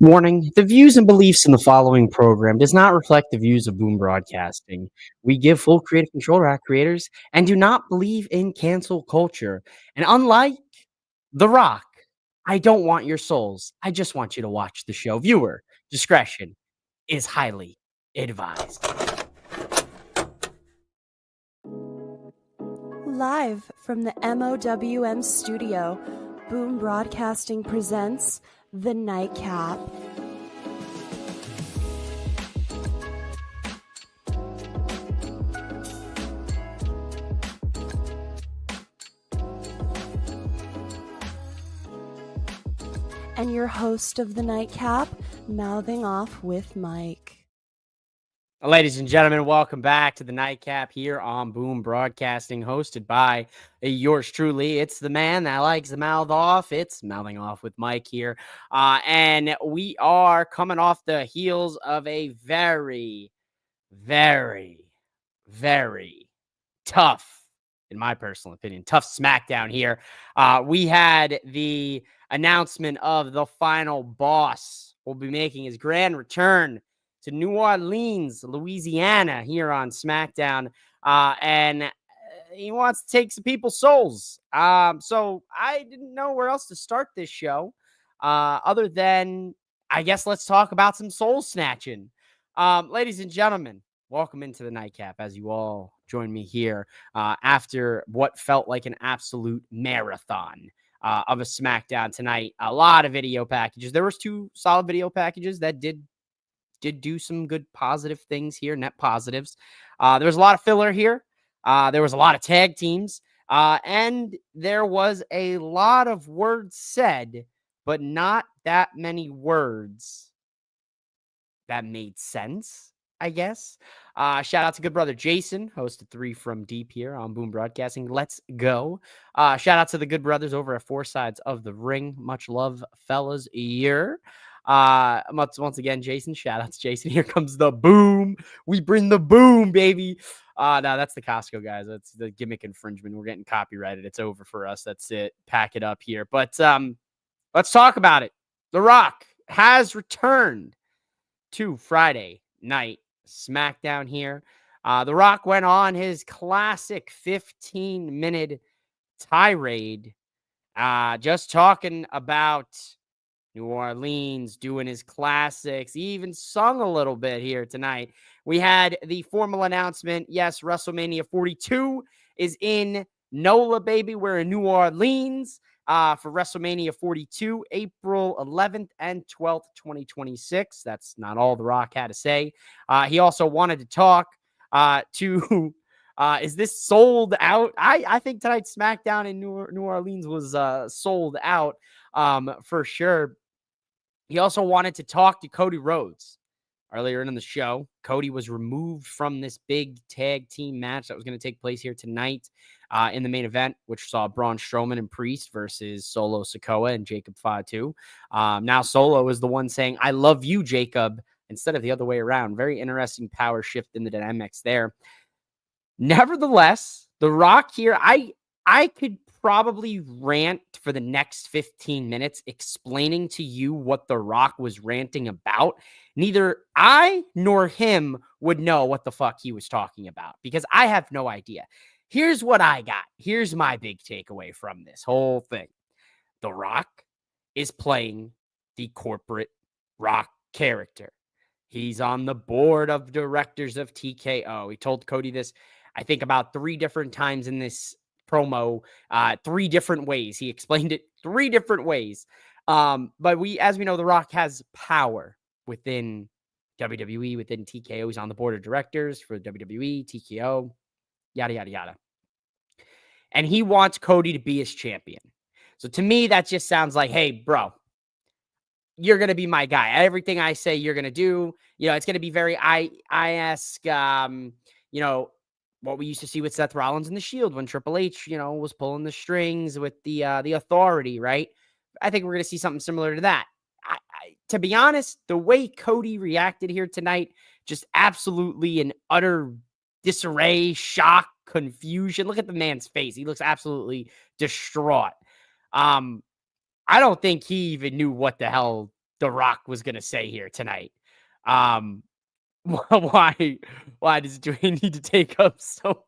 Warning: the views and beliefs in the following program does not reflect the views of Boom Broadcasting. We give full creative control to our creators and do not believe in cancel culture. And unlike The Rock, I don't want your souls. I just want you to watch the show. Viewer discretion is highly advised. Live from the MOWM studio, Boom Broadcasting presents The Nightcap. And your host of The Nightcap, mouthing off with Mike. Ladies and gentlemen, welcome back to the Nightcap here on Boom Broadcasting, hosted by yours truly. It's the man that likes to mouth off. It's Mouthing Off with Mike here. And we are coming off the heels of a very, very, very tough, in my personal opinion, tough SmackDown here. We had the announcement of the final boss will be making his grand return to New Orleans, Louisiana, here on SmackDown, and he wants to take some people's souls. So I didn't know where else to start this show, other than, I guess, let's talk about some soul snatching. Ladies and gentlemen, welcome into the Nightcap as you all join me here after what felt like an absolute marathon of a SmackDown tonight. A lot of video packages. There was 2 solid video packages that did do some good positive things here, net positives. There was a lot of filler here. There was a lot of tag teams. And there was a lot of words said, but not that many words that made sense, I guess. Shout out to good brother Jason, hosted 3 from Deep here on Boom Broadcasting. Let's go. Shout out to the good brothers over at 4 Sides of the Ring. Much love, fellas. Once again, Jason, shout out to Jason. Here comes the boom. We bring the boom, baby. No, that's the Costco guys. That's the gimmick infringement. We're getting copyrighted. It's over for us. That's it. Pack it up here. But let's talk about it. The Rock has returned to Friday Night SmackDown here. The Rock went on his classic 15-minute tirade, just talking about New Orleans, doing his classics. He even sung a little bit here tonight. We had the formal announcement. Yes, WrestleMania 42 is in NOLA, baby. We're in New Orleans for WrestleMania 42, April 11th and 12th, 2026. That's not all The Rock had to say. He also wanted to talk to... is this sold out? I think tonight's SmackDown in New Orleans was sold out for sure. He also wanted to talk to Cody Rhodes. Earlier in the show, Cody was removed from this big tag team match that was going to take place here tonight in the main event, which saw Braun Strowman and Priest versus Solo Sikoa and Jacob Fatu. Now Solo is the one saying, "I love you, Jacob," instead of the other way around. Very interesting power shift in the dynamics there. Nevertheless, The Rock here, I could probably rant for the next 15 minutes explaining to you what The Rock was ranting about. Neither I nor him would know what the fuck he was talking about because I have no idea. Here's what I got. Here's my big takeaway from this whole thing. The Rock is playing the corporate Rock character. He's on the board of directors of TKO. He told Cody this, I think, about 3 different times in this promo, 3 different ways. He explained it 3 different ways. But as we know, The Rock has power within WWE, within TKO. He's on the board of directors for WWE, TKO, yada, yada, yada. And he wants Cody to be his champion. So to me, that just sounds like, hey, bro, you're going to be my guy. Everything I say, you're going to do. You know, it's going to be very I-esque, you know, what we used to see with Seth Rollins and the Shield when Triple H, you know, was pulling the strings with the authority, right? I think we're going to see something similar to that. To be honest, the way Cody reacted here tonight, just absolutely an utter disarray, shock, confusion. Look at the man's face. He looks absolutely distraught. I don't think he even knew what the hell The Rock was going to say here tonight. Um, why does Dwayne need to take up so?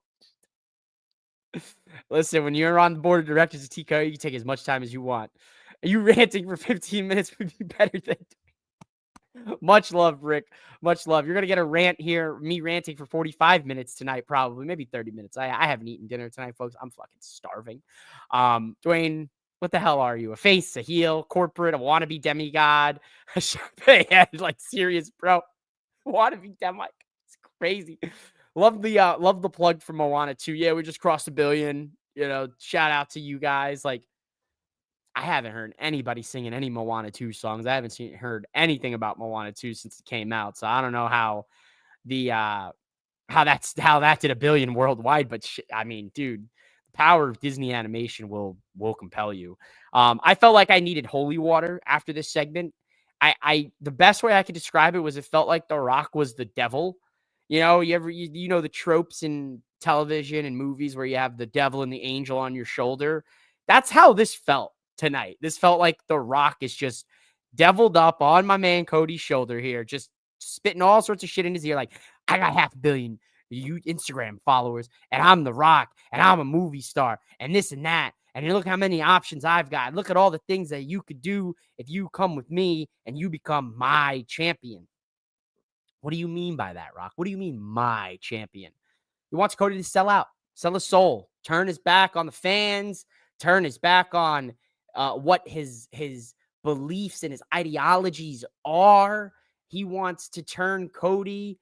Listen, when you're on the board of directors of TKO, you can take as much time as you want. You ranting for 15 minutes would be better than. Much love, Rick. Much love. You're gonna get a rant here, me ranting for 45 minutes tonight, probably, maybe 30 minutes. I haven't eaten dinner tonight, folks. I'm fucking starving. Dwayne, what the hell are you? A face, a heel, corporate, a wannabe demigod, a Sharpay head, like serious, bro. Wannabe demigod. It's crazy. Love the plug from Moana too. Yeah, we just crossed 1 billion. Shout out to you guys. Like, I haven't heard anybody singing any Moana 2 songs. I haven't heard anything about Moana 2 since it came out. So I don't know how the how that did 1 billion worldwide, but I mean, dude, the power of Disney animation will compel you. I felt like I needed holy water after this segment. I the best way I could describe it was it felt like The Rock was the devil. You know the tropes in television and movies where you have the devil and the angel on your shoulder. That's how this felt tonight. This felt like The Rock is just deviled up on my man Cody's shoulder here, just spitting all sorts of shit in his ear. Like, I got 500 million Instagram followers, and I'm The Rock, and I'm a movie star, and this and that. And look how many options I've got. Look at all the things that you could do if you come with me and you become my champion. What do you mean by that, Rock? What do you mean my champion? He wants Cody to sell out, sell his soul, turn his back on the fans, turn his back on what his beliefs and his ideologies are. He wants to turn Cody,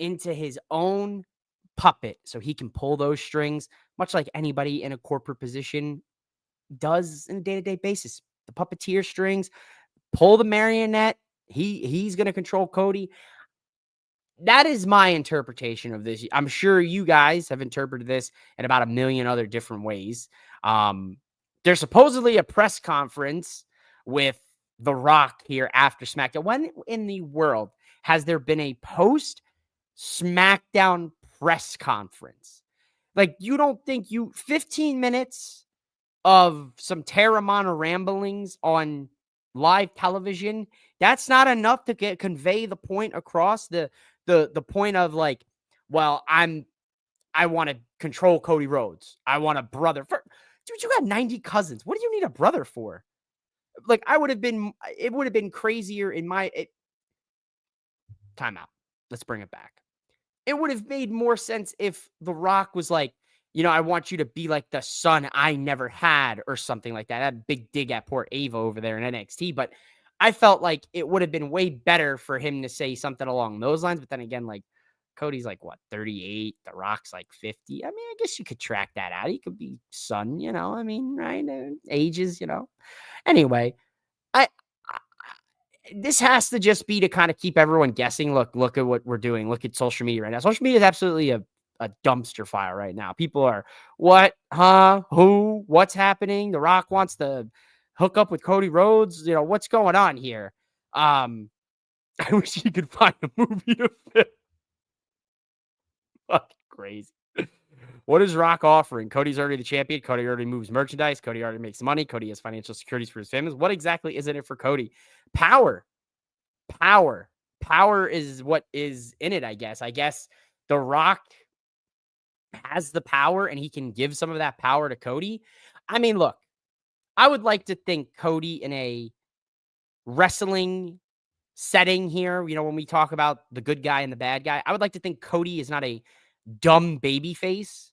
into his own puppet so he can pull those strings, much like anybody in a corporate position does in a day-to-day basis. The puppeteer strings, pull the marionette. He's going to control Cody. That is my interpretation of this. I'm sure you guys have interpreted this in about 1 million other different ways. There's supposedly a press conference with The Rock here after SmackDown. When in the world has there been a post SmackDown press conference? Like, you don't think 15 minutes of some Terramana ramblings on live television, that's not enough to convey the point across, the point of, like, well, I want to control Cody Rhodes. I want a brother. Dude, you got 90 cousins. What do you need a brother for? Like, it would have been crazier in my timeout. Let's bring it back. It would have made more sense if The Rock was like, I want you to be like the son I never had or something like that. That big dig at poor Ava over there in NXT. But I felt like it would have been way better for him to say something along those lines. But then again, like, Cody's like, what, 38? The Rock's like 50. I mean, I guess you could track that out. He could be son, I mean, right? Ages, Anyway, I this has to just be to kind of keep everyone guessing. Look at what we're doing. Look at social media right now. Social media is absolutely a dumpster fire right now. People are, what, huh, who, what's happening? The Rock wants to hook up with Cody Rhodes. What's going on here? I wish you could find a movie to fit. Fucking crazy. What is Rock offering? Cody's already the champion. Cody already moves merchandise. Cody already makes money. Cody has financial securities for his family. What exactly is in it for Cody? Power. Power is what is in it, I guess. The Rock has the power and he can give some of that power to Cody. I mean, look, I would like to think Cody in a wrestling setting here, when we talk about the good guy and the bad guy, I would like to think Cody is not a dumb baby face,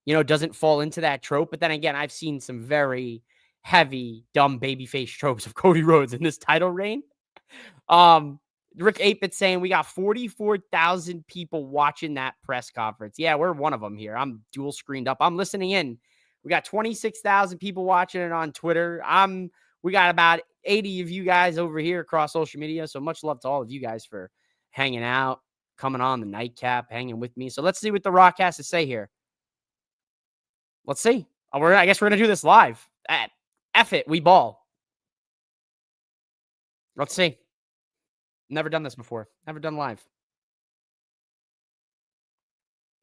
doesn't fall into that trope. But then again, I've seen some very heavy, dumb baby face tropes of Cody Rhodes in this title reign. Rick 8-Bit saying we got 44,000 people watching that press conference. Yeah, we're one of them here. I'm dual screened up. I'm listening in. We got 26,000 people watching it on Twitter. We got about 80 of you guys over here across social media. So much love to all of you guys for hanging out, coming on the Nightcap, hanging with me. So let's see what The Rock has to say here. Let's see. I guess we're going to do this live. F it. We ball. Let's see. Never done this before. Never done live.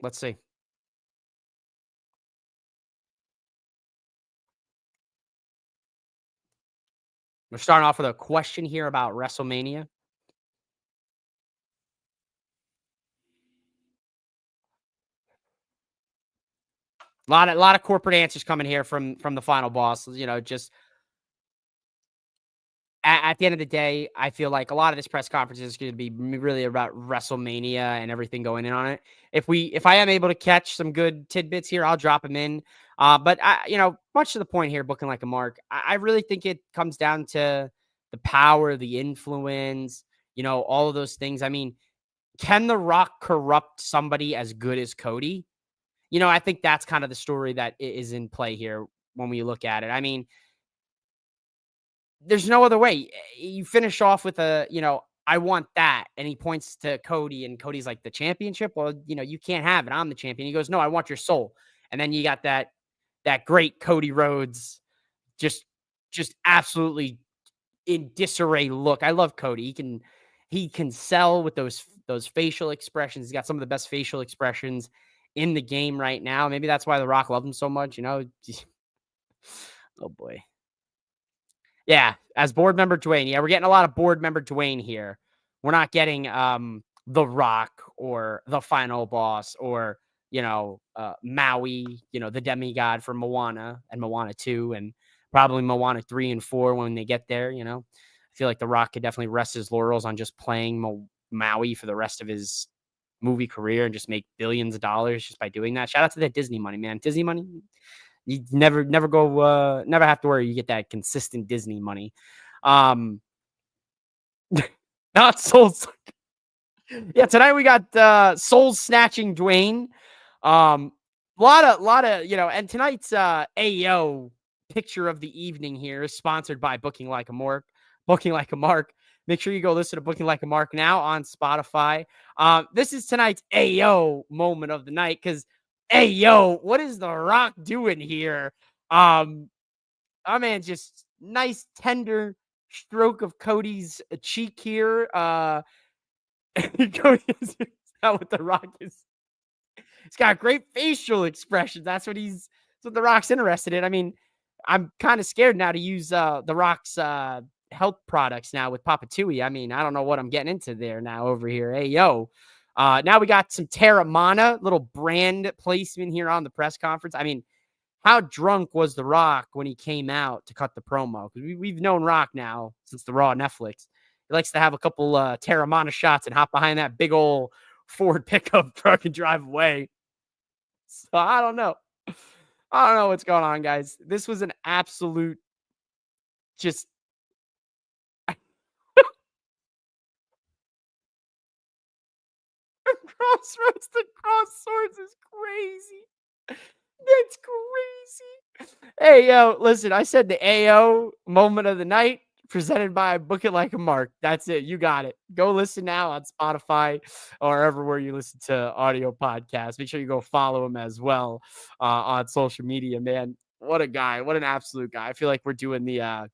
Let's see. We're starting off with a question here about WrestleMania. A lot of corporate answers coming here from the final boss. Just at the end of the day, I feel like a lot of this press conference is going to be really about WrestleMania and everything going in on it. If I am able to catch some good tidbits here, I'll drop them in. But much to the point here, booking like a mark. I really think it comes down to the power, the influence, all of those things. I mean, can The Rock corrupt somebody as good as Cody? I think that's kind of the story that is in play here when we look at it. I mean, there's no other way. You finish off with I want that. And he points to Cody, and Cody's like, the championship? Well, you can't have it. I'm the champion. He goes, no, I want your soul. And then you got that great Cody Rhodes, just absolutely in disarray look. I love Cody. He can sell with those facial expressions. He's got some of the best facial expressions in the game right now. Maybe that's why The Rock loved him so much. Oh boy. Yeah, as board member Dwayne. Yeah, we're getting a lot of board member Dwayne here. We're not getting The Rock or the final boss or Maui, the demigod from Moana and Moana 2 and probably Moana 3 and 4 when they get there. I feel like The Rock could definitely rest his laurels on just playing Maui for the rest of his movie career and just make billions of dollars just by doing that. Shout out to that Disney money, man. Disney money, you never have to worry. You get that consistent Disney money. Not Soul. Yeah, tonight we got Soul Snatching Dwayne. Lot of and tonight's AO picture of the evening here is sponsored by Booking Like a Mark. Booking Like a Mark. Make sure you go listen to Booking Like a Mark now on Spotify. This is tonight's AO moment of the night because AO, what is The Rock doing here? I mean, just nice tender stroke of Cody's cheek here. Cody is not what The Rock is. He's got great facial expressions. That's what The Rock's interested in. I mean, I'm kind of scared now to use The Rock's health products now with Papa Tui. I mean, I don't know what I'm getting into there now over here. Hey, yo. Now we got some Terramana, little brand placement here on the press conference. I mean, how drunk was The Rock when he came out to cut the promo? Because we've known Rock now since the Raw Netflix. He likes to have a couple Terramana shots and hop behind that big old Ford pickup truck and drive away. So I don't know. I don't know what's going on, guys. This was an absolute just Crossroads to Cross Swords is crazy. That's crazy. Hey, yo, listen, I said the AO moment of the night presented by Book It Like a Mark. That's it. You got it. Go listen now on Spotify or everywhere you listen to audio podcasts. Make sure you go follow him as well on social media, man. What a guy. What an absolute guy. I feel like we're doing the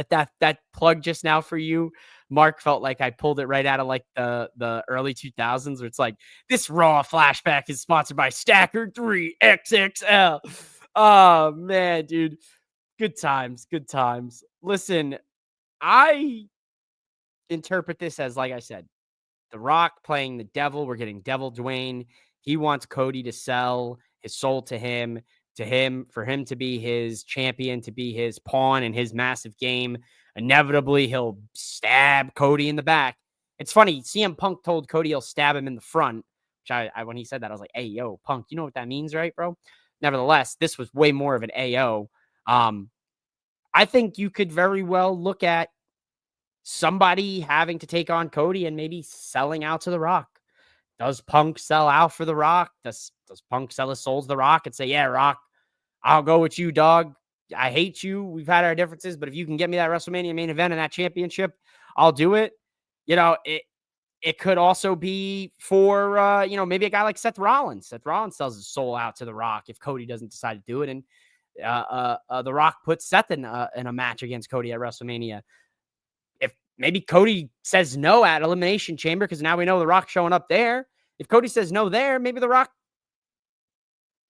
that plug just now for you, Mark, felt like I pulled it right out of like the early 2000s where it's like this Raw flashback is sponsored by Stacker 3 XXL. Oh man, dude. Good times. Good times. Listen, I interpret this as, like I said, The Rock playing the devil. We're getting Devil Dwayne. He wants Cody to sell his soul to him, for him to be his champion, to be his pawn in his massive game. Inevitably, he'll stab Cody in the back. It's funny. CM Punk told Cody he'll stab him in the front, which I when he said that, I was like, hey, yo, Punk, you know what that means, right, bro? Nevertheless, this was way more of an AO. I think you could very well look at somebody having to take on Cody and maybe selling out to The Rock. Does Punk sell out for The Rock? Does Punk sell his soul to The Rock and say, yeah, Rock, I'll go with you, dog. I hate you. We've had our differences, but if you can get me that WrestleMania main event and that championship, I'll do it. It could also be for, maybe a guy like Seth Rollins. Seth Rollins sells his soul out to The Rock if Cody doesn't decide to do it. And The Rock puts Seth in a match against Cody at WrestleMania. If maybe Cody says no at Elimination Chamber, because now we know The Rock showing up there. If Cody says no there, maybe The Rock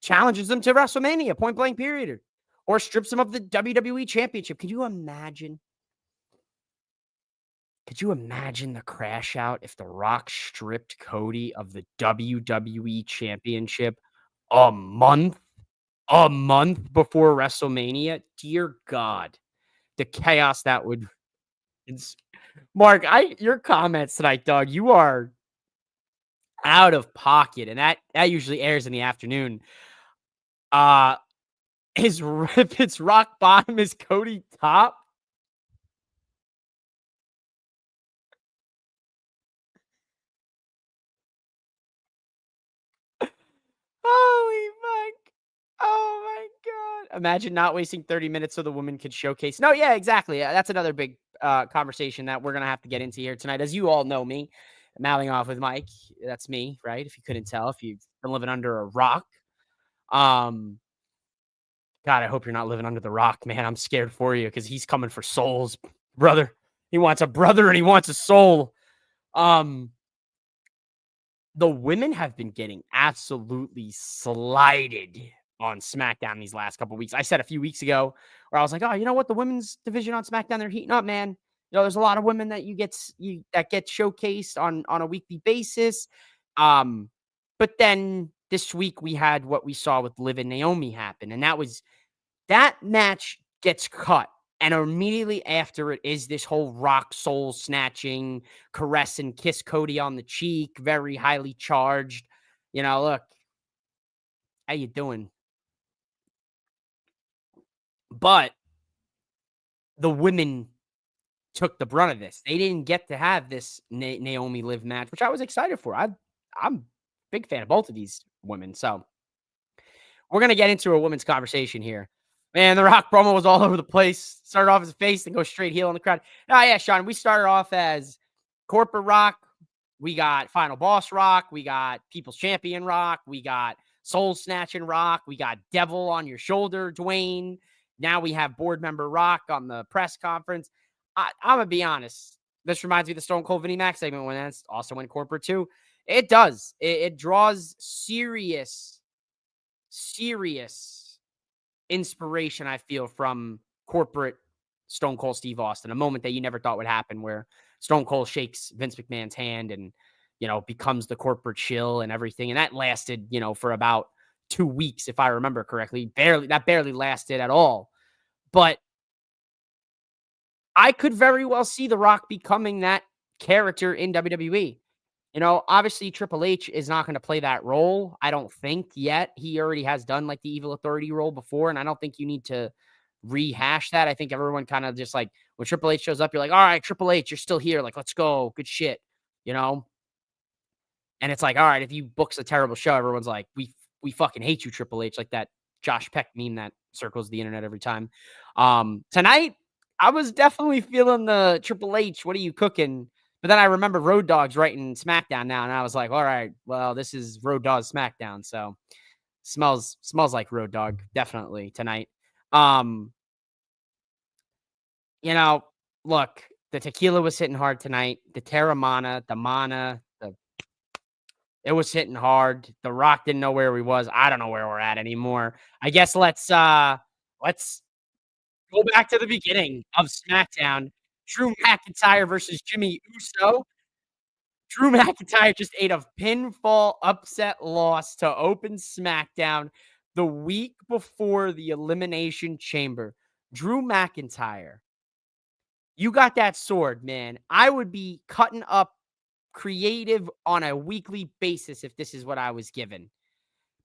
challenges him to WrestleMania, point blank period, or strips him of the WWE Championship. Can you imagine Could you imagine the crash out if The Rock stripped Cody of the WWE Championship a month a month before WrestleMania? Dear God, the chaos that would it's Mark, I your comments tonight, dog, you are out of pocket, and that usually airs in the afternoon. Uh, is Rip it's rock bottom, is Cody top? Holy fuck. Oh my god. Imagine not wasting 30 minutes so the woman could showcase. No, yeah, exactly. That's another big conversation that we're gonna have to get into here tonight. As you all know me, mouthing off with Mike. That's me, right? If you couldn't tell, if you've been living under a rock. Um, God, I hope you're not living under the rock, man. I'm scared for you because he's coming for souls, brother. He wants a brother and he wants a soul. Um, the women have been getting absolutely slighted on SmackDown these last couple weeks. I said a few weeks ago where I was like, "Oh, you know what? The women's division on SmackDown, they're heating up, man. You know, there's a lot of women that you that get showcased on a weekly basis." Um, but then this week we had what we saw with Liv and Naomi happen, and that match gets cut. And immediately after it is this whole rock soul snatching, caress and kiss Cody on the cheek, very highly charged. You know, look, how you doing? But the women took the brunt of this. They didn't get to have this Naomi Liv match, which I was excited for. I'm a big fan of both of these women. So we're gonna get into a women's conversation here. Man, the Rock promo was all over the place. Started off as a face and go straight heel in the crowd. Oh yeah, Sean. We started off as corporate Rock. We got Final Boss Rock. We got People's Champion Rock. We got Soul Snatching Rock. We got Devil on your shoulder, Dwayne. Now we have board member Rock on the press conference. I'm gonna be honest. This reminds me of the Stone Cold Vinnie Mac segment when that's also in corporate too. It does. It draws serious inspiration, I feel, from corporate Stone Cold Steve Austin, a moment that you never thought would happen where Stone Cold shakes Vince McMahon's hand and, becomes the corporate shill and everything. And that lasted, for about 2 weeks, if I remember correctly. Barely lasted at all. But I could very well see The Rock becoming that character in WWE. Obviously Triple H is not going to play that role. I don't think yet. He already has done like the evil authority role before, and I don't think you need to rehash that. I think everyone kind of just like when Triple H shows up, you're like, all right, Triple H, you're still here. Like, let's go. Good shit. You know? And it's like, all right, if you books a terrible show, everyone's like, we fucking hate you, Triple H, like that Josh Peck meme that circles the internet every time. Tonight, I was definitely feeling the Triple H, what are you cooking? But then I remember Road Dogg's writing SmackDown now, and I was like, all right, well, this is Road Dogg's SmackDown, so smells like Road Dogg definitely tonight. Um, you know, look, the tequila was hitting hard tonight. The Terramana, the Mana, it was hitting hard. The Rock didn't know where we was. I don't know where we're at anymore. I guess let's go back to the beginning of SmackDown. Drew McIntyre versus Jimmy Uso. Drew McIntyre just ate a pinfall upset loss to open SmackDown the week before the Elimination Chamber. Drew McIntyre, you got that sword, man. I would be cutting up creative on a weekly basis if this is what I was given.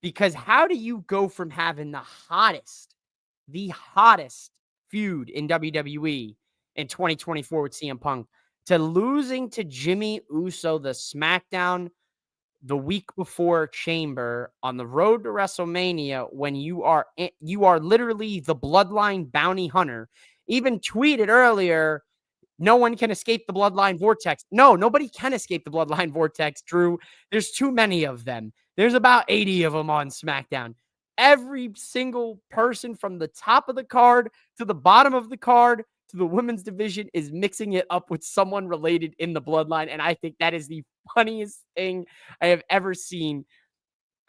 Because how do you go from having the hottest feud in WWE in 2024 with CM Punk to losing to Jimmy Uso the SmackDown the week before Chamber on the road to WrestleMania when you are literally the bloodline bounty hunter? Even tweeted earlier, no one can escape the bloodline vortex. No, nobody can escape the bloodline vortex, Drew. There's too many of them. There's about 80 of them on SmackDown. Every single person from the top of the card to the bottom of the card to the women's division is mixing it up with someone related in the bloodline. And I think that is the funniest thing I have ever seen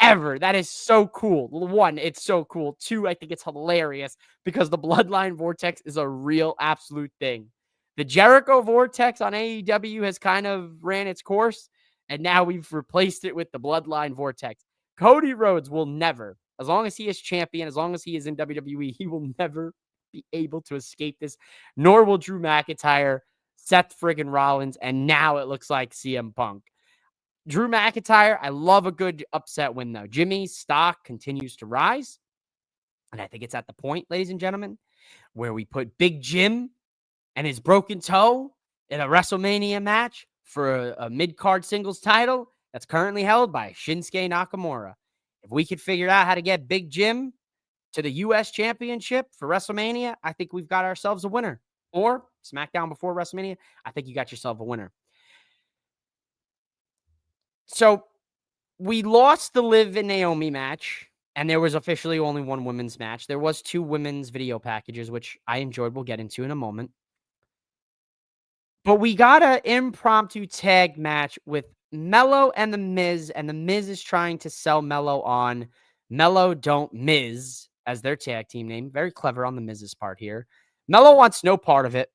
ever. That is so cool. One, it's so cool. Two, I think it's hilarious because the bloodline vortex is a real absolute thing. The Jericho Vortex on AEW has kind of ran its course, and now we've replaced it with the Bloodline Vortex. Cody Rhodes will never, as long as he is champion, as long as he is in WWE, he will never be able to escape this, nor will Drew McIntyre, Seth friggin' Rollins, and now it looks like CM Punk. Drew McIntyre, I love a good upset win, though. Jimmy's stock continues to rise, and I think it's at the point, ladies and gentlemen, where we put Big Jim and his broken toe in a WrestleMania match for a mid-card singles title that's currently held by Shinsuke Nakamura. If we could figure out how to get Big Jim to the U.S. Championship for WrestleMania, I think we've got ourselves a winner. Or SmackDown before WrestleMania, I think you got yourself a winner. So we lost the Liv and Naomi match, and there was officially only one women's match. There was 2 women's video packages, which I enjoyed. We'll get into in a moment. But we got an impromptu tag match with Mello and The Miz, and The Miz is trying to sell Mello on Mello Don't Miz as their tag team name. Very clever on The Miz's part here. Mello wants no part of it.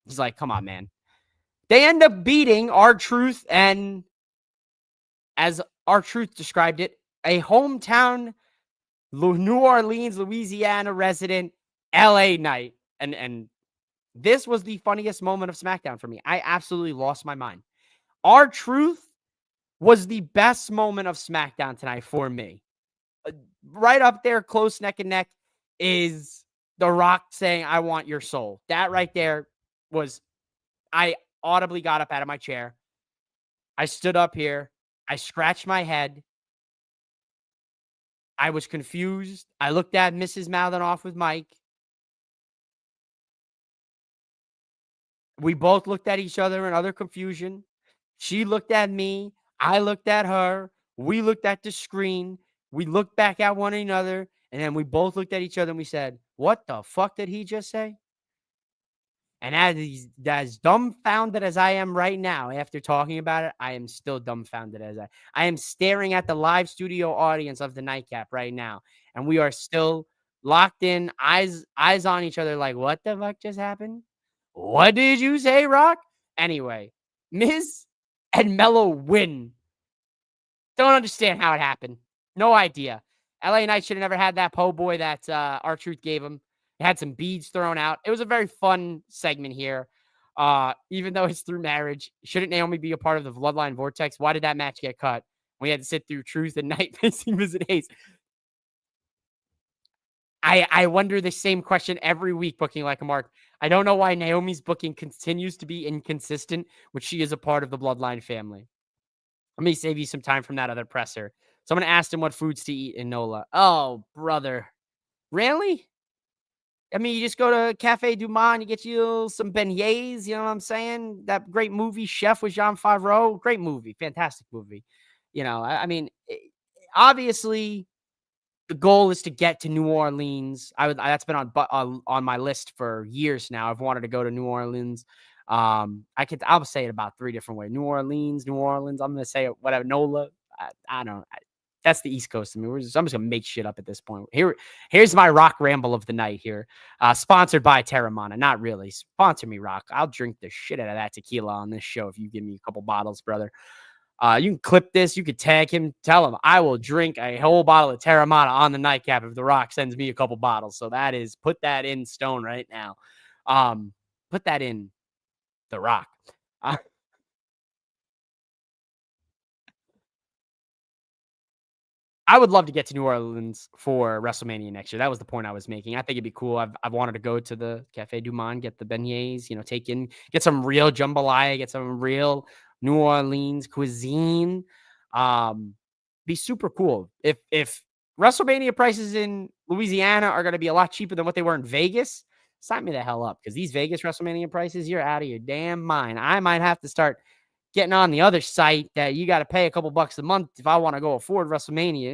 He's like, come on, man. They end up beating R-Truth, and as R-Truth described it, a hometown New Orleans, Louisiana resident LA Knight. And this was the funniest moment of SmackDown for me. I absolutely lost my mind. R-Truth was the best moment of SmackDown tonight for me. Right up there, close neck and neck, is The Rock saying, I want your soul. That right there was, I audibly got up out of my chair. I stood up here. I scratched my head. I was confused. I looked at Mrs. Mouthing off with Mike. We both looked at each other in utter confusion. She looked at me. I looked at her. We looked at the screen. We looked back at one another. And then we both looked at each other and we said, what the fuck did he just say? And as dumbfounded as I am right now, after talking about it, I am still dumbfounded as I am staring at the live studio audience of the Nightcap right now. And we are still locked in, eyes on each other like, what the fuck just happened? What did you say, Rock? Anyway, Miz and Mello win. Don't understand how it happened. No idea. LA Knight should have never had that po' boy that R-Truth gave him. It had some beads thrown out. It was a very fun segment here. Even though it's through marriage, shouldn't Naomi be a part of the Bloodline Vortex? Why did that match get cut? We had to sit through Truth and Knight facing Miz and Hayes. I wonder the same question every week, booking like a mark. I don't know why Naomi's booking continues to be inconsistent, which she is a part of the Bloodline family. Let me save you some time from that other presser. Someone asked him what foods to eat in NOLA. Oh, brother. Really? I mean, you just go to Cafe Du Monde, you get you some beignets, you know what I'm saying? That great movie, Chef with Jean Favreau. Great movie. Fantastic movie. You know, I mean, obviously, the goal is to get to New Orleans. That's been on my list for years now. I've wanted to go to New Orleans. I'll say it about 3 different ways. New Orleans. I'm gonna say it whatever. NOLA. I don't. That's the East Coast. I mean, I'm just gonna make shit up at this point. Here's my Rock ramble of the night here. Sponsored by Terramana. Not really. Sponsor me, Rock. I'll drink the shit out of that tequila on this show if you give me a couple bottles, brother. You can clip this. You could tag him. Tell him I will drink a whole bottle of Terramana on the Nightcap if The Rock sends me a couple bottles. So put that in stone right now. Put that in The Rock. I would love to get to New Orleans for WrestleMania next year. That was the point I was making. I think it'd be cool. I've wanted to go to the Cafe Du Monde, get the beignets, get some real jambalaya, get some real New Orleans cuisine. Be super cool. If WrestleMania prices in Louisiana are going to be a lot cheaper than what they were in Vegas, sign me the hell up, because these Vegas WrestleMania prices, you're out of your damn mind. I might have to start getting on the other site that you got to pay a couple bucks a month if I want to go afford WrestleMania. You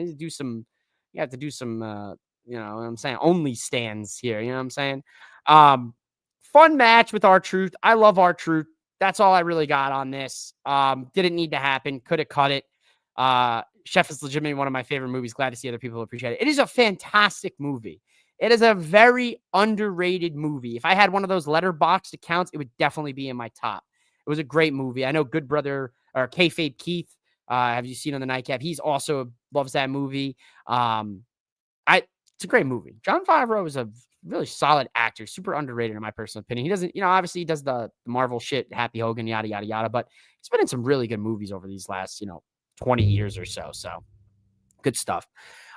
have to do some, you know what I'm saying, only stands here. You know what I'm saying? Fun match with R-Truth. I love R-Truth. That's all I really got on this. Didn't need to happen. Could have cut it. Chef is legitimately one of my favorite movies. Glad to see other people appreciate it. It is a fantastic movie. It is a very underrated movie. If I had one of those letterboxed accounts, it would definitely be in my top. It was a great movie. I know Good Brother or Kayfabe Keith. Have you seen on the Nightcap? He's also loves that movie. Um, I It's a great movie. John Favreau is a really solid actor, super underrated in my personal opinion. He doesn't, obviously he does the Marvel shit, Happy Hogan, yada yada yada, but he's been in some really good movies over these last, 20 years or so. So good stuff.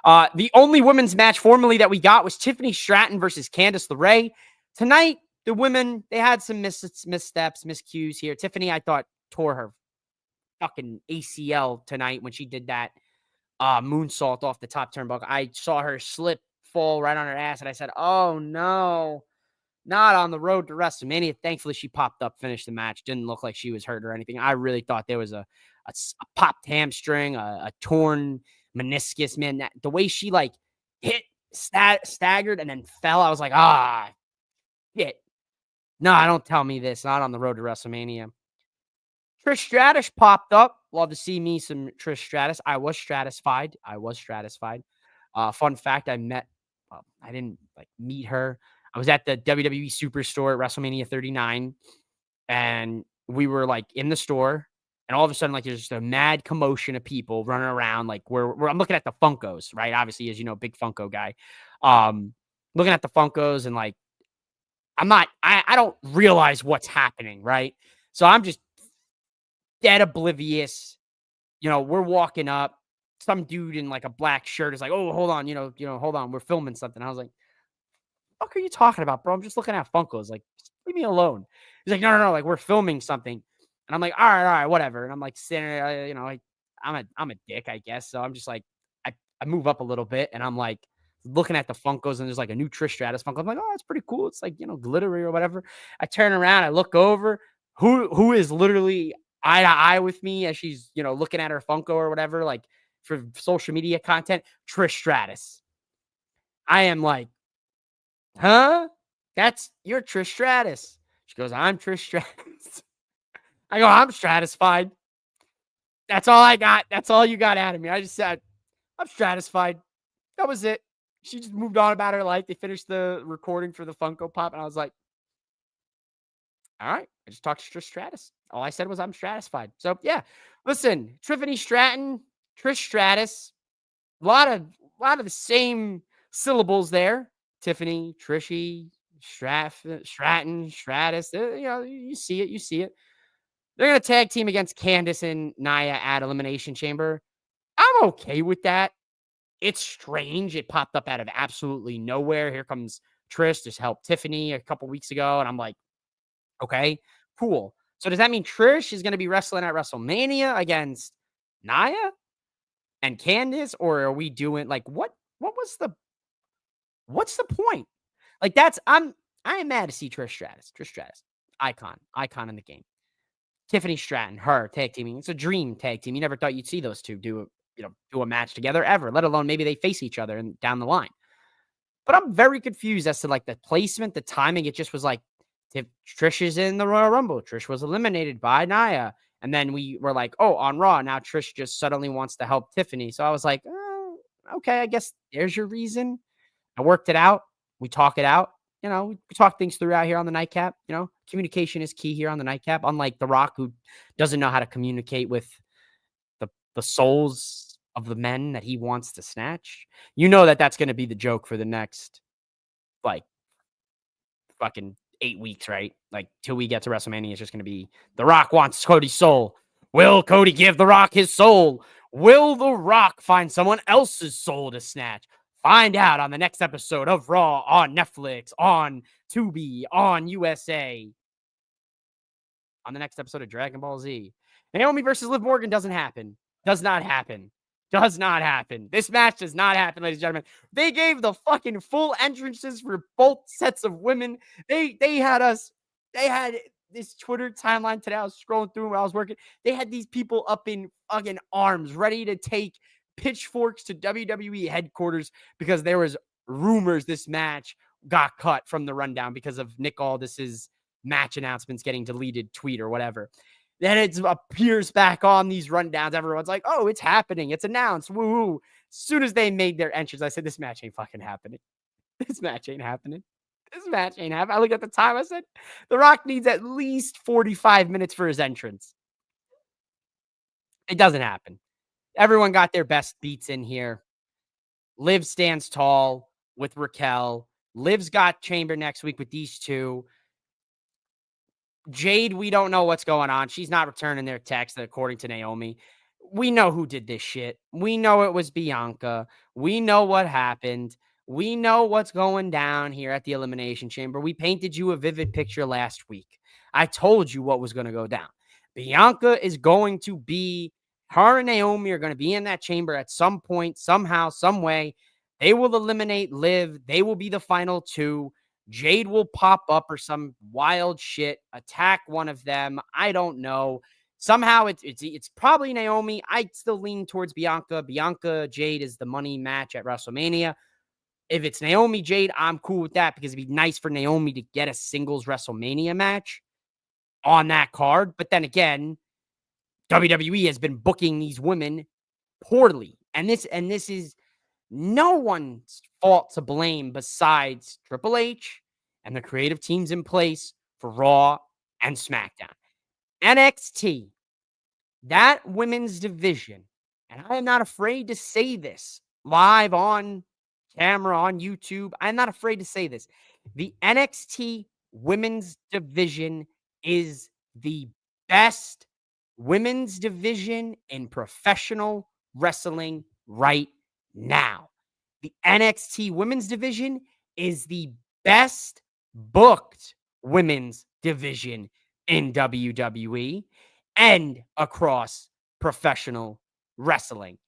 The only women's match formally that we got was Tiffany Stratton versus Candice LeRae. Tonight, the women, they had some missteps, miscues here. Tiffany, I thought, tore her fucking ACL tonight when she did that moonsault off the top turnbuckle. I saw her slip, fall right on her ass, and I said, oh no, not on the road to WrestleMania. Thankfully, she popped up, finished the match. Didn't look like she was hurt or anything. I really thought there was a popped hamstring, a torn meniscus, man. The way she like hit, staggered, and then fell, I was like, shit. No, don't tell me this. Not on the road to WrestleMania. Trish Stratus popped up. Love to see me some Trish Stratus. I was stratified. Fun fact, I didn't like meet her. I was at the WWE Superstore at WrestleMania 39, and we were like in the store, and all of a sudden, like there's just a mad commotion of people running around. Like I'm looking at the Funkos, right? Obviously, as you know, big Funko guy. Looking at the Funkos, and like I don't realize what's happening, right? So I'm just dead oblivious. We're walking up. Some dude in like a black shirt is like, "Oh, hold on, hold on, we're filming something." I was like, "Fuck, are you talking about, bro? I'm just looking at Funkos. Like, just leave me alone." He's like, "No, like we're filming something," and I'm like, "All right, whatever." And I'm like sitting there, I'm a dick, I guess. So I'm just like, I move up a little bit, and I'm like looking at the Funkos, and there's like a new Trish Stratus Funko. I'm like, "Oh, that's pretty cool. It's like glittery or whatever." I turn around, I look over. Who is literally eye to eye with me as she's looking at her Funko or whatever, like for social media content? Trish Stratus. I am like, huh? You're Trish Stratus. She goes, I'm Trish Stratus. I go, I'm stratified. That's all I got. That's all you got out of me. I just said, I'm stratified. That was it. She just moved on about her life. They finished the recording for the Funko Pop, and I was like, all right. I just talked to Trish Stratus. All I said was I'm stratified. So yeah, listen, Tiffany Stratton, Trish Stratus, a lot of the same syllables there. Tiffany, Trishy, Stratton, Stratus. You see it. They're gonna tag team against Candice and Nia at Elimination Chamber. I'm okay with that. It's strange. It popped up out of absolutely nowhere. Here comes Trish to help Tiffany a couple weeks ago, and I'm like, okay, cool. So does that mean Trish is going to be wrestling at WrestleMania against Nia and Candice, or are we doing like what's the point? Like I am mad to see Trish Stratus. Trish Stratus, icon in the game. Tiffany Stratton, her tag teaming. It's a dream tag team. You never thought you'd see those two do a match together ever, let alone maybe they face each other and down the line. But I'm very confused as to like the placement, the timing. It just was like, Trish is in the Royal Rumble. Trish was eliminated by Nia. And then we were like, oh, on Raw, now Trish just suddenly wants to help Tiffany. So I was like, okay, I guess there's your reason. I worked it out. We talk it out. We talk things through out here on the Nightcap. Communication is key here on the Nightcap. Unlike The Rock, who doesn't know how to communicate with the souls of the men that he wants to snatch. That's going to be the joke for the next, like, fucking 8 weeks, right? Like till we get to WrestleMania, it's just going to be The Rock wants Cody's soul. Will Cody give The Rock his soul? Will The Rock find someone else's soul to snatch? Find out on the next episode of Raw on Netflix, on Tubi, on USA. On the next episode of Dragon Ball Z. Naomi versus Liv Morgan doesn't happen. Does not happen. Does not happen. This match does not happen, ladies and gentlemen. They gave the fucking full entrances for both sets of women. They had this Twitter timeline today. I was scrolling through while I was working. They had these people up in fucking arms, ready to take pitchforks to WWE headquarters because there was rumors this match got cut from the rundown because of Nick Aldis's match announcements getting deleted tweet or whatever. Then it appears back on these rundowns. Everyone's like, oh, it's happening. It's announced. Woo. As soon as they made their entrance, I said, this match ain't fucking happening. This match ain't happening. This match ain't happening. I looked at the time. I said, The Rock needs at least 45 minutes for his entrance. It doesn't happen. Everyone got their best beats in here. Liv stands tall with Raquel. Liv's got Chamber next week with these two. Jade, we don't know what's going on. She's not returning their text, according to Naomi. We know who did this shit. We know it was Bianca. We know what happened. We know what's going down here at the Elimination Chamber. We painted you a vivid picture last week. I told you what was going to go down. Bianca is going to be, her and Naomi are going to be in that chamber at some point, somehow, some way. They will eliminate Liv. They will be the final two. Jade will pop up or some wild shit, attack one of them. I don't know. Somehow it's probably Naomi. I still lean towards Bianca. Bianca Jade is the money match at WrestleMania. If it's Naomi Jade, I'm cool with that because it'd be nice for Naomi to get a singles WrestleMania match on that card. But then again, WWE has been booking these women poorly. And this is no one's fault to blame besides Triple H and the creative teams in place for Raw and SmackDown. NXT, that women's division, and I am not afraid to say this live on camera, on YouTube. I'm not afraid to say this. The NXT women's division is the best women's division in professional wrestling right now. The NXT women's division is the best booked women's division in WWE and across professional wrestling.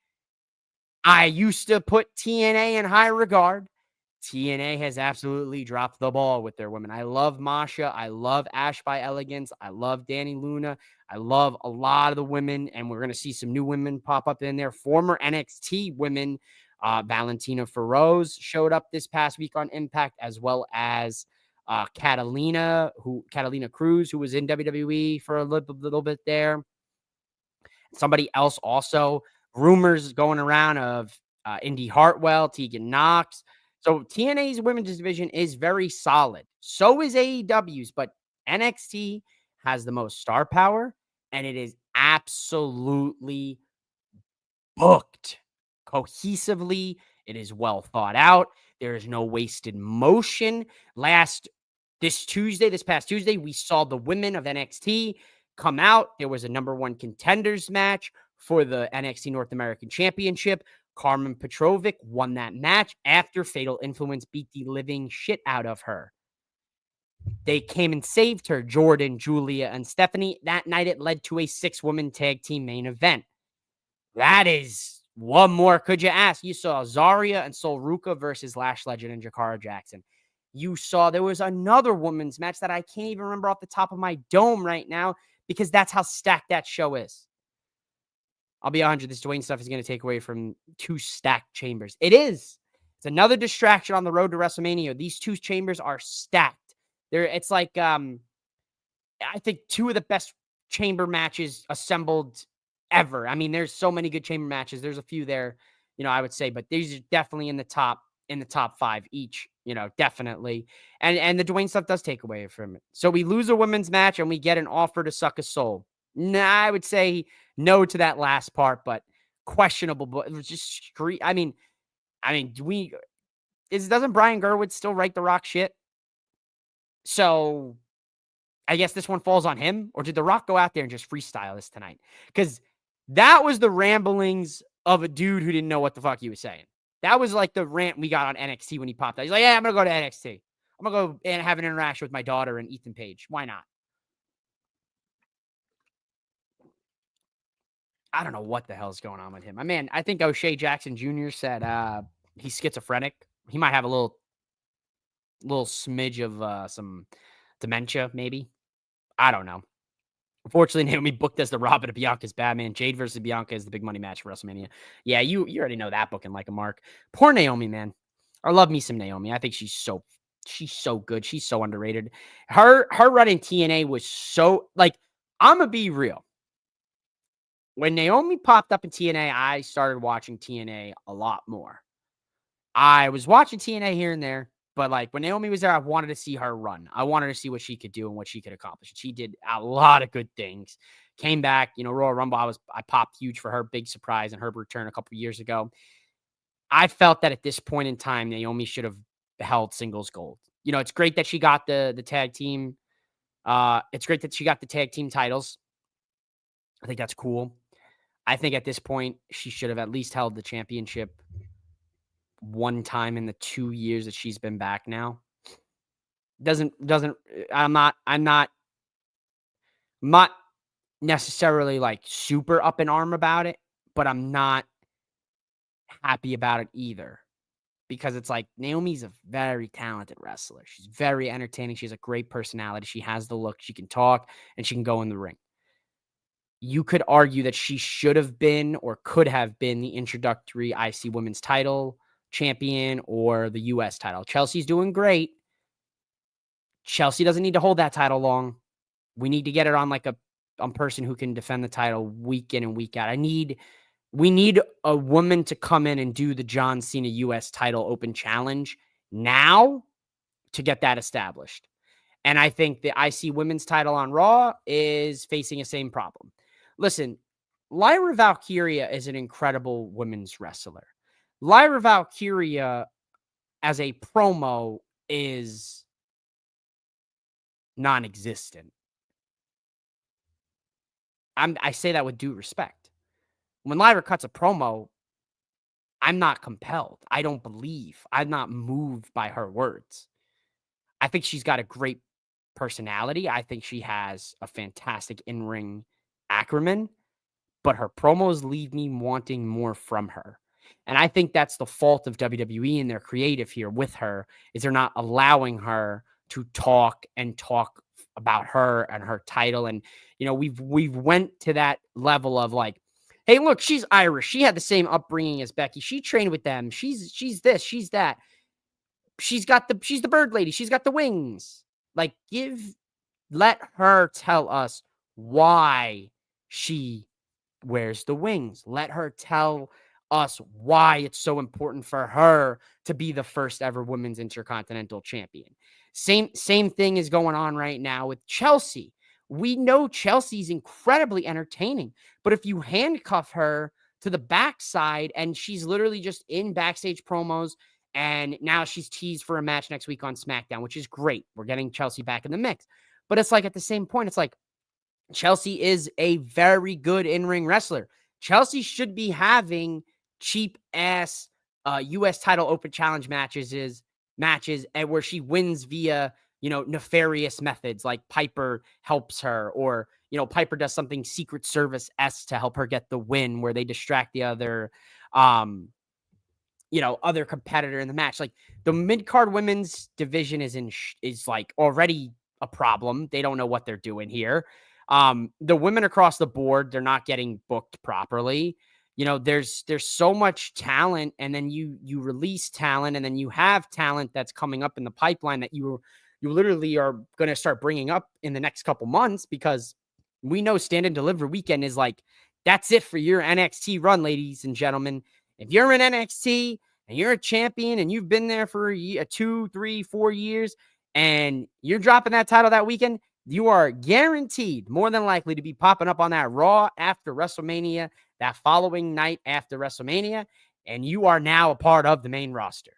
I used to put TNA in high regard. TNA has absolutely dropped the ball with their women. I love Masha. I love Ash by Elegance. I love Danny Luna. I love a lot of the women, and we're going to see some new women pop up in there. Former NXT women, Valentina Feroz showed up this past week on Impact, as well as Catalina Cruz, who was in WWE for a little bit there. Somebody else also, rumors going around of Indy Hartwell, Tegan Knox. So TNA's women's division is very solid. So is AEW's, but NXT has the most star power, and it is absolutely booked cohesively. It is well thought out. There is no wasted motion. This past Tuesday, we saw the women of NXT come out. There was a number one contenders match for the NXT North American Championship. Carmen Petrovic won that match after Fatal Influence beat the living shit out of her. They came and saved her, Jordan, Julia, and Stephanie. That night, it led to a 6-woman tag team main event. That is, what more could you ask? You saw Zarya and Sol Ruka versus Lash Legend and Jakara Jackson. You saw there was another women's match that I can't even remember off the top of my dome right now because that's how stacked that show is. I'll be 100. This Dwayne stuff is going to take away from 2 stacked chambers. It is. It's another distraction on the road to WrestleMania. These 2 chambers are stacked. It's like, I think 2 of the best chamber matches assembled ever. I mean, there's so many good chamber matches. There's a few there, I would say, but these are definitely in the top 5 each, definitely. And the Dwayne stuff does take away from it. So we lose a women's match and we get an offer to suck a soul. Nah, I would say no to that last part, but questionable. But it was just doesn't Brian Gerwitz still write The Rock shit? So I guess this one falls on him, or did The Rock go out there and just freestyle this tonight? Because that was the ramblings of a dude who didn't know what the fuck he was saying. That was like the rant we got on NXT when he popped out. He's like, yeah, I'm going to go to NXT. I'm going to go and have an interaction with my daughter and Ethan Page. Why not? I don't know what the hell's going on with him. I think O'Shea Jackson Jr. said he's schizophrenic. He might have a little smidge of some dementia, maybe. I don't know. Unfortunately, Naomi booked as the Robin of Bianca's Batman. Jade versus Bianca is the big money match for WrestleMania. Yeah, you already know that booking like a mark. Poor Naomi, man. I love me some Naomi. I think she's so good. She's so underrated. Her run in TNA was so, like, I'm going to be real. When Naomi popped up in TNA, I started watching TNA a lot more. I was watching TNA here and there. But like when Naomi was there, I wanted to see her run. I wanted to see what she could do and what she could accomplish. And she did a lot of good things. Came back, Royal Rumble. I popped huge for her, big surprise, and her return a couple years ago. I felt that at this point in time, Naomi should have held singles gold. It's great that she got the tag team. It's great that she got the tag team titles. I think that's cool. I think at this point, she should have at least held the championship one time in the 2 years that she's been back now. I'm not necessarily like super up in arm about it, but I'm not happy about it either. Because it's like Naomi's a very talented wrestler. She's very entertaining. She has a great personality. She has the look. She can talk and she can go in the ring. You could argue that she should have been or could have been the introductory IC women's title champion or the US title. Chelsea's doing great. Chelsea doesn't need to hold that title long. We need to get it on like a person who can defend the title week in and week out. We need a woman to come in and do the John Cena US title open challenge now to get that established. And I think the IC women's title on Raw is facing the same problem. Listen, Lyra Valkyria is an incredible women's wrestler. Lyra Valkyria as a promo is non-existent. I say that with due respect. When Lyra cuts a promo, I'm not compelled. I don't believe. I'm not moved by her words. I think she's got a great personality. I think she has a fantastic in-ring acumen, but her promos leave me wanting more from her. And I think that's the fault of WWE and their creative here with her, is they're not allowing her to talk about her and her title. And, we've went to that level of like, hey, look, she's Irish. She had the same upbringing as Becky. She trained with them. She's this, she's that. She's the bird lady. She's got the wings. Like, let her tell us why she wears the wings. Let her tell us why it's so important for her to be the first ever women's intercontinental champion. Same thing is going on right now with Chelsea. We know Chelsea's incredibly entertaining, but if you handcuff her to the backside and she's literally just in backstage promos, and now she's teased for a match next week on SmackDown, which is great. We're getting Chelsea back in the mix. But it's like at the same point, it's like Chelsea is a very good in-ring wrestler. Chelsea should be having cheap-ass U.S. title open challenge matches and where she wins via, nefarious methods, like Piper helps her, or, Piper does something Secret Service-esque to help her get the win where they distract the other other competitor in the match. Like the mid-card women's division is like already a problem. They don't know what they're doing here. The women across the board, they're not getting booked properly. There's so much talent, and then you release talent, and then you have talent that's coming up in the pipeline that you literally are going to start bringing up in the next couple months, because we know Stand and Deliver weekend is like, that's it for your NXT run, ladies and gentlemen. If you're in NXT and you're a champion and you've been there for 2, 3, 4 years and you're dropping that title that weekend, you are guaranteed, more than likely, to be popping up on that Raw after WrestleMania, that following night after WrestleMania, and you are now a part of the main roster.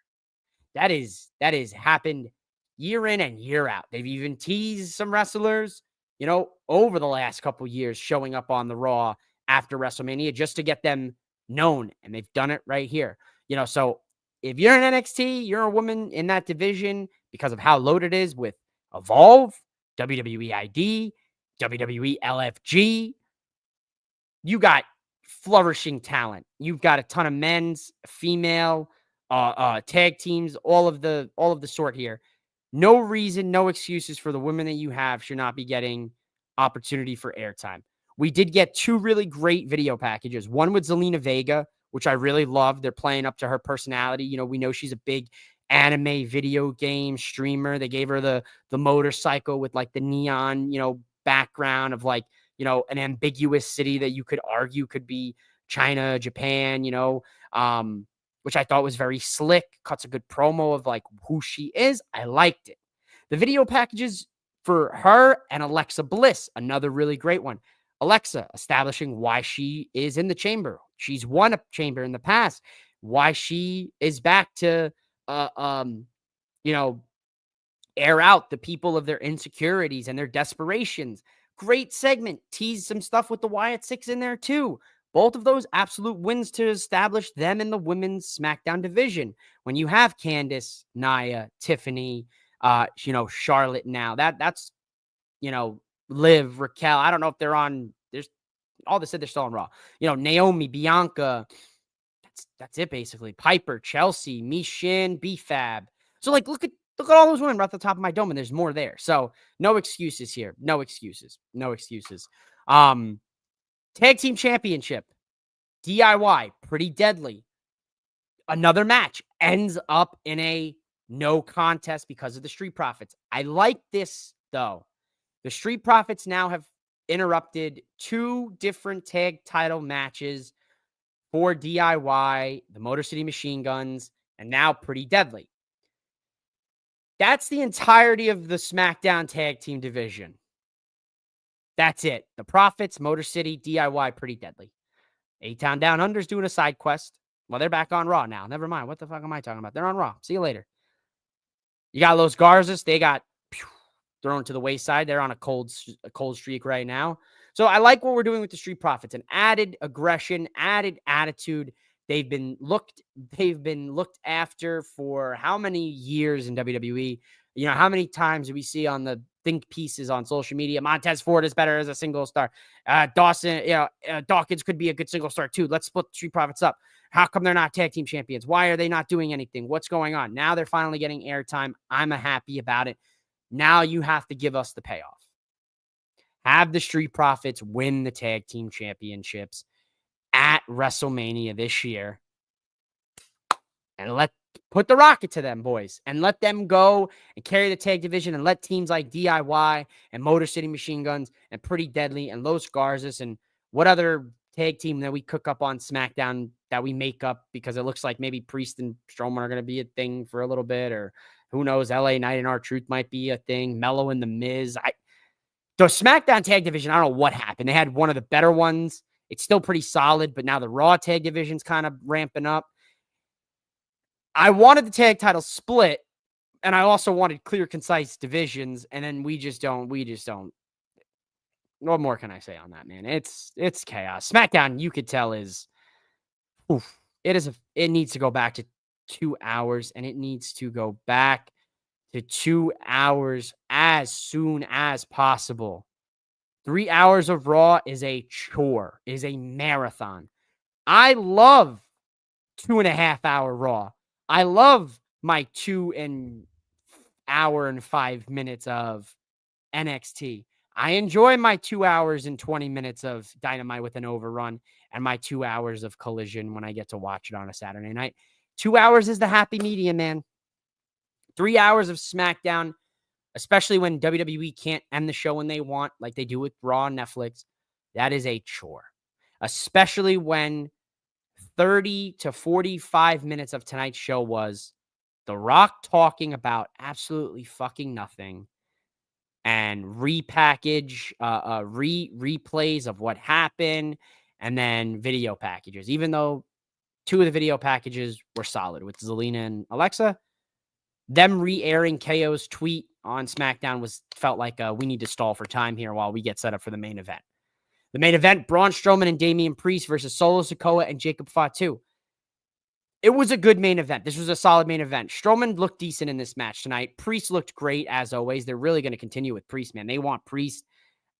That is happened year in and year out. They've even teased some wrestlers, over the last couple years, showing up on the Raw after WrestleMania just to get them known, and they've done it right here. So if you're in NXT, you're a woman in that division because of how loaded it is with Evolve, WWE ID, WWE LFG. You got flourishing talent. You've got a ton of men's, female, tag teams, all of the sort here. No reason, no excuses for the women that you have should not be getting opportunity for airtime. We did get 2 really great video packages. One with Zelina Vega, which I really love. They're playing up to her personality. We know she's a big anime video game streamer. They gave her the motorcycle with like the neon, background of like, an ambiguous city that you could argue could be China, Japan, which I thought was very slick, cuts a good promo of like who she is. I liked it. The video packages for her and Alexa Bliss, another really great one. Alexa establishing why she is in the chamber. She's won a chamber in the past. Why she is back to, you know, air out the people of their insecurities and their desperations. Great segment. Tease some stuff with the Wyatt Six in there too. Both of those absolute wins to establish them in the women's SmackDown division. When you have Candice, Nia, Tiffany, Charlotte now, that's, Liv, Raquel. I don't know if they're on. There's all they said they're still on Raw. Naomi, Bianca. That's it basically. Piper, Chelsea, Mishin, B-Fab. So like, look at all those women right off the top of my dome, and there's more there. So no excuses here. No excuses. No excuses. Tag team championship, DIY, pretty deadly. Another match ends up in a no contest because of the Street Profits. I like this though. The Street Profits now have interrupted 2 different tag title matches for DIY, the Motor City Machine Guns, and now Pretty Deadly. That's the entirety of the SmackDown tag team division. That's it. The Profits, Motor City, DIY, Pretty Deadly. A-Town Down Under's doing a side quest. Well, they're back on Raw now. Never mind. What the fuck am I talking about? They're on Raw. See you later. You got Los Garzas. They got thrown to the wayside. They're on a cold streak right now. So I like what we're doing with the Street Profits. An added aggression, added attitude. They've been looked after for how many years in WWE? How many times do we see on the think pieces on social media? Montez Ford is better as a single star. Dawkins could be a good single star too. Let's split the Street Profits up. How come they're not tag team champions? Why are they not doing anything? What's going on? Now they're finally getting airtime. I'm happy about it. Now you have to give us the payoff. Have the Street Profits win the tag team championships at WrestleMania this year. And put the rocket to them, boys. And let them go and carry the tag division and let teams like DIY and Motor City Machine Guns and Pretty Deadly and Los Garzas and what other tag team that we cook up on SmackDown that we make up because it looks like maybe Priest and Strowman are going to be a thing for a little bit, or who knows, LA Knight and R-Truth might be a thing. Mello and The Miz. The SmackDown tag division, I don't know what happened. They had one of the better ones. It's still pretty solid, but now the Raw tag division's kind of ramping up. I wanted the tag title split, and I also wanted clear, concise divisions, and then we just don't. What more can I say on that, man? It's chaos. SmackDown, you could tell, is it needs to go back to 2 hours, and it needs to go back to 2 hours as soon as possible. 3 hours of Raw is a chore, is a marathon. I love 2.5 hour Raw. I love my 2 hour and 5 minutes of NXT. I enjoy my 2 hours and 20 minutes of Dynamite with an overrun and my 2 hours of Collision when I get to watch it on a Saturday night. 2 hours is the happy medium, man. 3 hours of SmackDown, especially when WWE can't end the show when they want, like they do with Raw and Netflix, that is a chore. Especially when 30 to 45 minutes of tonight's show was The Rock talking about absolutely fucking nothing and replays of what happened, and then video packages. Even though 2 of the video packages were solid with Zelina and Alexa, them re-airing KO's tweet on SmackDown felt like we need to stall for time here while we get set up for the main event. The main event, Braun Strowman and Damian Priest versus Solo Sikoa and Jacob Fatu. It was a good main event. This was a solid main event. Strowman looked decent in this match tonight. Priest looked great as always. They're really going to continue with Priest, man. They want Priest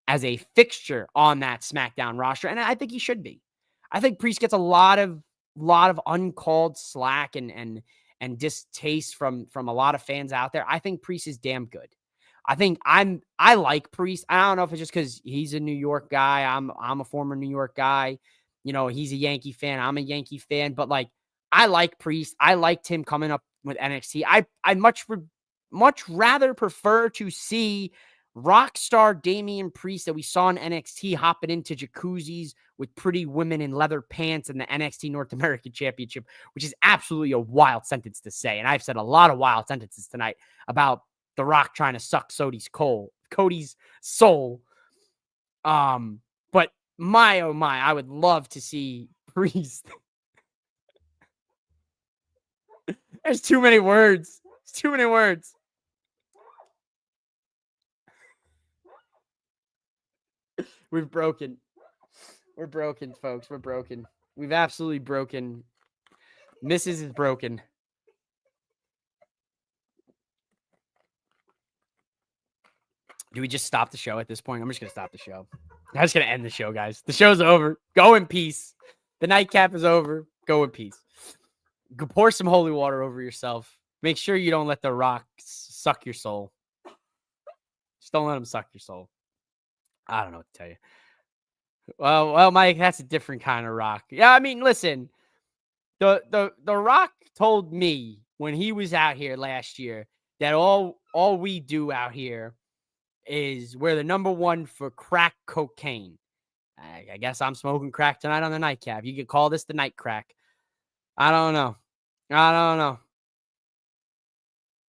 as a fixture on that SmackDown roster, and I think he should be. I think Priest gets a lot of uncalled slack and distaste from a lot of fans out there. I think Priest is damn good. I like Priest. I don't know if it's just because he's a New York guy. I'm a former New York guy. He's a Yankee fan. I'm a Yankee fan. But like, I like Priest. I liked him coming up with NXT. I much rather prefer to see rock star Damian Priest that we saw in NXT hopping into jacuzzis with pretty women in leather pants in the NXT North American Championship, which is absolutely a wild sentence to say. And I've said a lot of wild sentences tonight about The Rock trying to suck Cody's soul. But my, oh my, I would love to see Priest. There's too many words. There's too many words. We've broken. We're broken, folks. We're broken. We've absolutely broken. Mrs. is broken. Do we just stop the show at this point? I'm just going to stop the show. I'm just going to end the show, guys. The show's over. Go in peace. The nightcap is over. Go in peace. Go pour some holy water over yourself. Make sure you don't let the rock suck your soul. Just don't let him suck your soul. I don't know what to tell you. Well, Mike, that's a different kind of rock. Yeah, I mean, listen, the Rock told me when he was out here last year that all we do out here is we're the number one for crack cocaine. I guess I'm smoking crack tonight on the nightcap. You could call this the night crack. I don't know.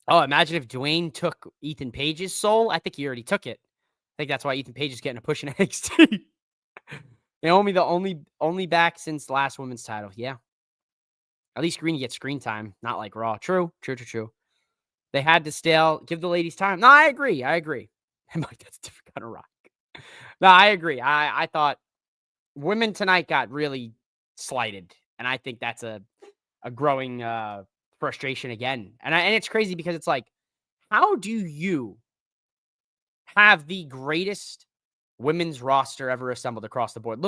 Oh, imagine if Dwayne took Ethan Page's soul. I think he already took it. I think that's why Ethan Page is getting a push in NXT. Naomi, the only back since the last women's title. Yeah. At least Greeny gets screen time, not like Raw. True. They had to still give the ladies time. No, I agree. I'm like, that's a different kind of rock. No, I agree. I thought women tonight got really slighted. And I think that's a growing frustration again. And it's crazy because it's like, how do you have the greatest women's roster ever assembled across the board?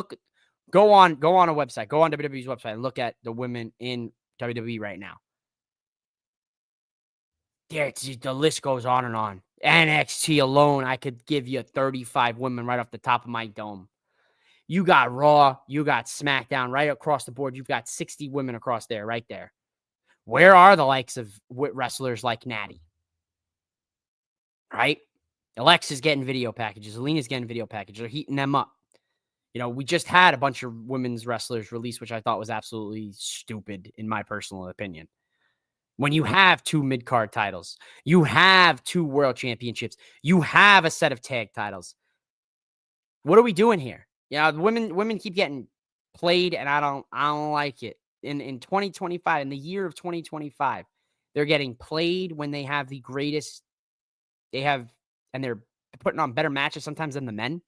Go on a website, go on WWE's website and look at the women in WWE right now. The list goes on and on. NXT alone, I could give you 35 women right off the top of my dome. You got Raw, you got SmackDown right across the board. You've got 60 women across there, right there. Where are the likes of wrestlers like Natty? Right? Alexa's getting video packages. Alina's getting video packages. They're heating them up. You know, we just had a bunch of women's wrestlers released, which I thought was absolutely stupid, in my personal opinion. When you have 2 mid-card titles, you have 2 world championships, you have a set of tag titles. What are we doing here? Yeah, women keep getting played, and I don't like it. In 2025, in the year of 2025, they're getting played when they have the greatest. And they're putting on better matches sometimes than the men.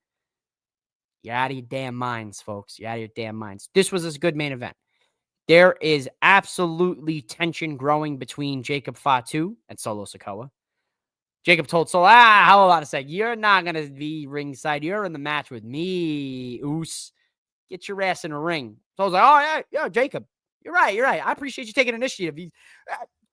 You're out of your damn minds, folks. You're out of your damn minds. This was a good main event. There is absolutely tension growing between Jacob Fatu and Solo Sikoa. Jacob told Solo, how about I say, you're not going to be ringside. You're in the match with me, Oos. Get your ass in the ring. Solo's like, oh, yeah, Jacob. You're right. I appreciate you taking initiative.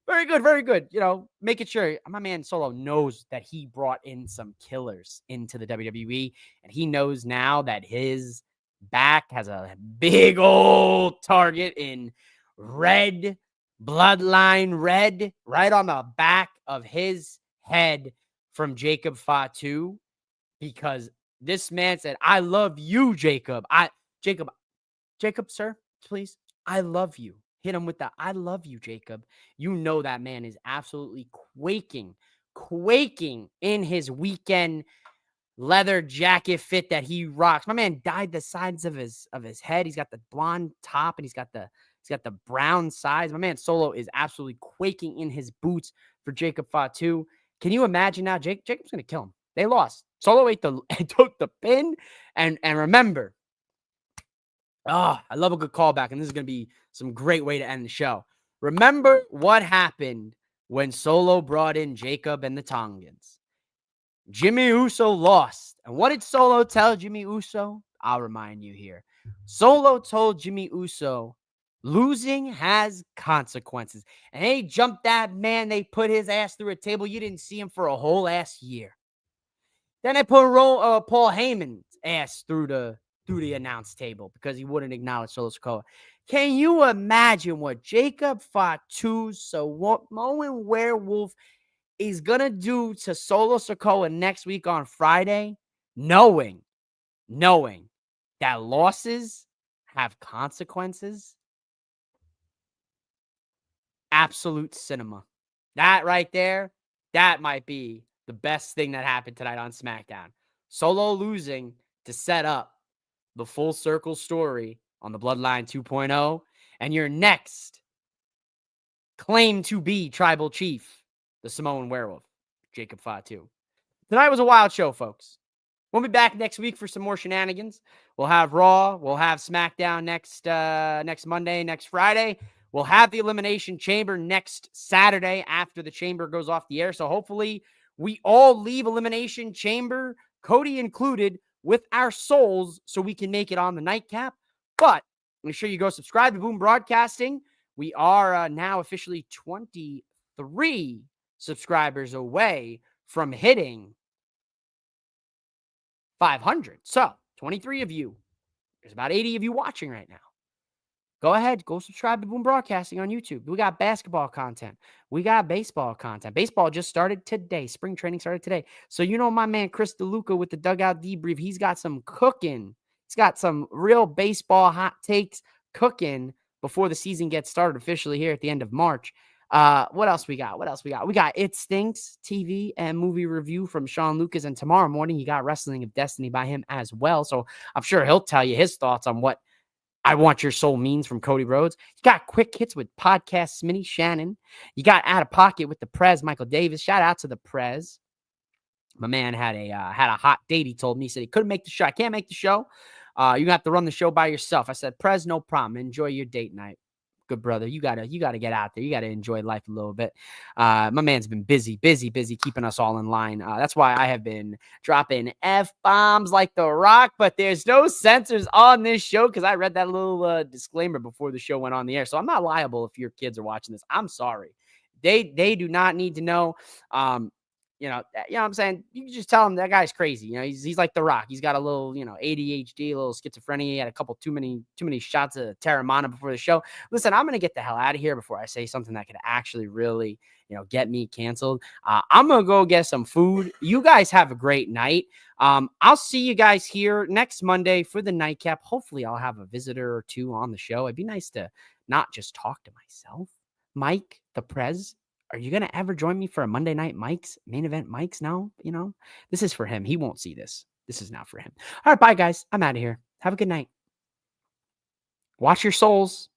Very good. You know, making sure my man Solo knows that he brought in some killers into the WWE, and he knows now that his back has a big old target in red, bloodline red, right on the back of his head from Jacob Fatu, because this man said, I love you, Jacob. Jacob, sir, please. I love you. Hit him with the I love you, Jacob. You know that man is absolutely quaking in his weekend leather jacket fit that he rocks. My man dyed the sides of his head. He's got the blonde top and he's got the brown sides. My man Solo is absolutely quaking in his boots for Jacob Fatu. Can you imagine now? Jacob's gonna kill him. They lost. Solo took the pin, and remember. Oh, I love a good callback, and this is going to be some great way to end the show. Remember what happened when Solo brought in Jacob and the Tongans. Jimmy Uso lost. And what did Solo tell Jimmy Uso? I'll remind you here. Solo told Jimmy Uso, losing has consequences. And they jumped that man. They put his ass through a table. You didn't see him for a whole ass year. Then they put Paul Heyman's ass through the announce table because he wouldn't acknowledge Solo Sikoa. Can you imagine what Jacob Fatu's Samoan werewolf is going to do to Solo Sikoa next week on Friday, knowing that losses have consequences. Absolute cinema. That right there, that might be the best thing that happened tonight on SmackDown. Solo losing to set up the full circle story on the Bloodline 2.0, and your next claim to be tribal chief, the Samoan werewolf, Jacob Fatu. Tonight was a wild show, folks. We'll be back next week for some more shenanigans. We'll have Raw. We'll have SmackDown next Monday, next Friday. We'll have the Elimination Chamber next Saturday after the Chamber goes off the air. So hopefully we all leave Elimination Chamber, Cody included, with our souls so we can make it on the Nightcap. But make sure you go subscribe to Boom Broadcasting. We are now officially 23 subscribers away from hitting 500. So 23 of you. There's about 80 of you watching right now. Go ahead. Go subscribe to Boom Broadcasting on YouTube. We got basketball content. We got baseball content. Baseball just started today. Spring training started today. So you know my man Chris DeLuca with the Dugout Debrief. He's got some cooking. He's got some real baseball hot takes cooking before the season gets started officially here at the end of March. What else we got? We got It Stinks TV and movie review from Sean Lucas. And tomorrow morning, you got Wrestling of Destiny by him as well. So I'm sure he'll tell you his thoughts on what I Want Your Soul means from Cody Rhodes. You got Quick Hits with Podcast Smitty Shannon. You got Out of Pocket with the Prez, Michael Davis. Shout out to the Prez. My man had a hot date. He told me, he said he couldn't make the show. I can't make the show. You have to run the show by yourself. I said, Prez, no problem. Enjoy your date night. Good brother. You gotta get out there. You gotta enjoy life a little bit. My man's been busy keeping us all in line. That's why I have been dropping F-bombs like The Rock, but there's no censors on this show because I read that little disclaimer before the show went on the air. So I'm not liable if your kids are watching this. I'm sorry. They do not need to know. You know what I'm saying? You can just tell him that guy's crazy. You know, he's like The Rock. He's got a little, ADHD, a little schizophrenia. He had a couple too many shots of Terramana before the show. Listen, I'm going to get the hell out of here before I say something that could actually really, get me canceled. I'm going to go get some food. You guys have a great night. I'll see you guys here next Monday for the Nightcap. Hopefully I'll have a visitor or two on the show. It'd be nice to not just talk to myself. Mike, the Prez, are you going to ever join me for a Monday Night Mike's main event Mike's? No, this is for him. He won't see this. This is not for him. All right, bye guys. I'm out of here. Have a good night. Watch your souls.